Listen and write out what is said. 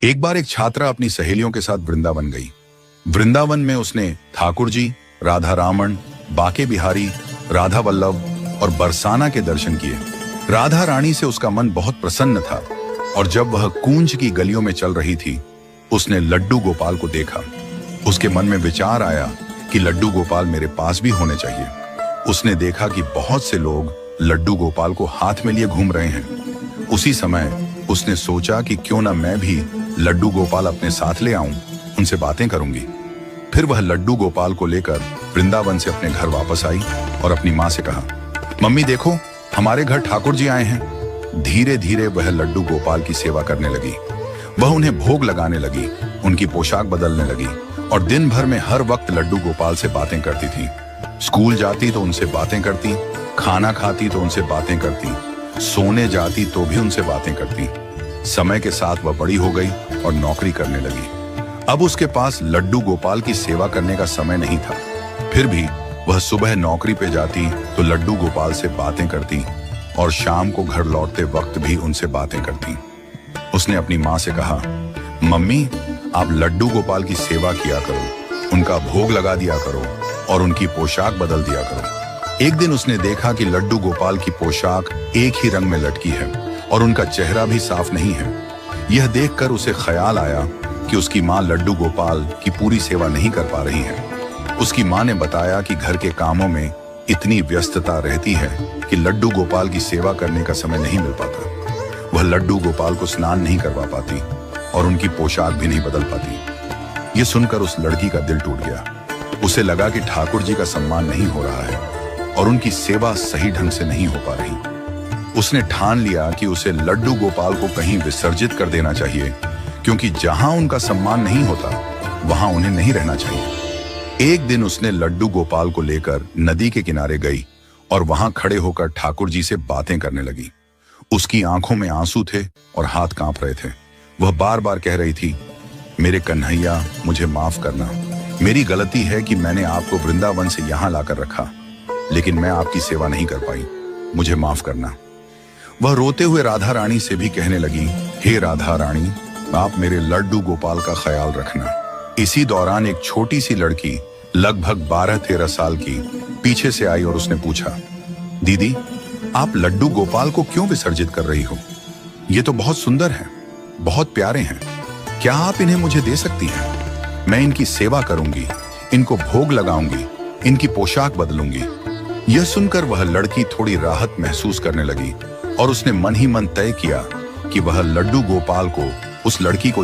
एक बार एक छात्रा अपनी सहेलियों के साथ वृंदावन गई। वृंदावन में उसने ठाकुर जी, राधा रामन, बाके बिहारी, राधा वल्लभ और बरसाना के दर्शन किए। राधा रानी से उसका मन बहुत प्रसन्न था और जब वह कूंज की गलियों में चल रही थी, उसने लड्डू गोपाल को देखा। उसके मन में विचार आया कि लड्डू गोपाल मेरे पास भी होने चाहिए। उसने देखा कि बहुत से लोग लड्डू गोपाल को हाथ में लिए घूम रहे हैं। उसी समय उसने सोचा कि क्यों ना मैं भी लड्डू गोपाल अपने साथ ले आऊं, उनसे बातें करूंगी। फिर वह लड्डू गोपाल को लेकर वृंदावन से अपने घर वापस आई और अपनी माँ से कहा, मम्मी देखो, हमारे घर ठाकुर जी आए हैं। धीरे धीरे वह लड्डू गोपाल की सेवा करने लगी। वह उन्हें भोग लगाने लगी, उनकी पोशाक बदलने लगी और दिन भर में हर वक्त लड्डू गोपाल से बातें करती थी। स्कूल जाती तो उनसे बातें करती, खाना खाती तो उनसे बातें करती, सोने जाती तो भी उनसे बातें करती। समय के साथ वह बड़ी हो गई और नौकरी करने लगी। अब उसके पास लड्डू गोपाल की सेवा करने का समय नहीं था। फिर भी वह सुबह नौकरी पे जाती तो लड्डू गोपाल से बातें करती और शाम को घर लौटते वक्त भी उनसे बातें करती। उसने अपनी माँ से कहा, मम्मी आप लड्डू गोपाल की सेवा किया करो, उनका भोग लगा दिया करो और उनकी पोशाक बदल दिया करो। एक दिन उसने देखा कि लड्डू गोपाल की पोशाक एक ही रंग में लटकी है और उनका चेहरा भी साफ नहीं है। यह देखकर उसे ख्याल आया कि उसकी माँ लड्डू गोपाल की पूरी सेवा नहीं कर पा रही है। उसकी माँ ने बताया कि घर के कामों में इतनी व्यस्तता रहती है कि लड्डू गोपाल की सेवा करने का समय नहीं मिल पाता। वह लड्डू गोपाल को स्नान नहीं करवा पाती और उनकी पोशाक भी नहीं बदल पाती। यह सुनकर उस लड़की का दिल टूट गया। उसे लगा कि ठाकुर जी का सम्मान नहीं हो रहा है और उनकी सेवा सही ढंग से नहीं हो पा रही। उसने ठान लिया कि उसे लड्डू गोपाल को कहीं विसर्जित कर देना चाहिए, क्योंकि जहां उनका सम्मान नहीं होता वहां उन्हें नहीं रहना चाहिए। एक दिन उसने लड्डू गोपाल को लेकर नदी के किनारे गई और वहां खड़े होकर ठाकुर जी से बातें करने लगी। उसकी आंखों में आंसू थे और हाथ कांप रहे थे। वह बार बार कह रही थी, मेरे कन्हैया मुझे माफ करना, मेरी गलती है कि मैंने आपको वृंदावन से यहाँ लाकर रखा, लेकिन मैं आपकी सेवा नहीं कर पाई, मुझे माफ करना। वह रोते हुए राधा रानी से भी कहने लगी, हे राधा रानी, आप मेरे लड्डू गोपाल का ख्याल रखना। इसी दौरान एक छोटी सी लड़की लगभग 12-13 साल की पीछे से आई और उसने पूछा, दीदी आप लड्डू गोपाल को क्यों विसर्जित कर रही हो? ये तो बहुत सुंदर हैं, बहुत प्यारे हैं, क्या आप इन्हें मुझे दे सकती हैं? मैं इनकी सेवा करूंगी, इनको भोग लगाऊंगी, इनकी पोशाक बदलूंगी। यह सुनकर वह लड़की थोड़ी राहत महसूस करने लगी और उसने मन ही मन तय किया कि वह लड्डू गोपाल को उस लड़की को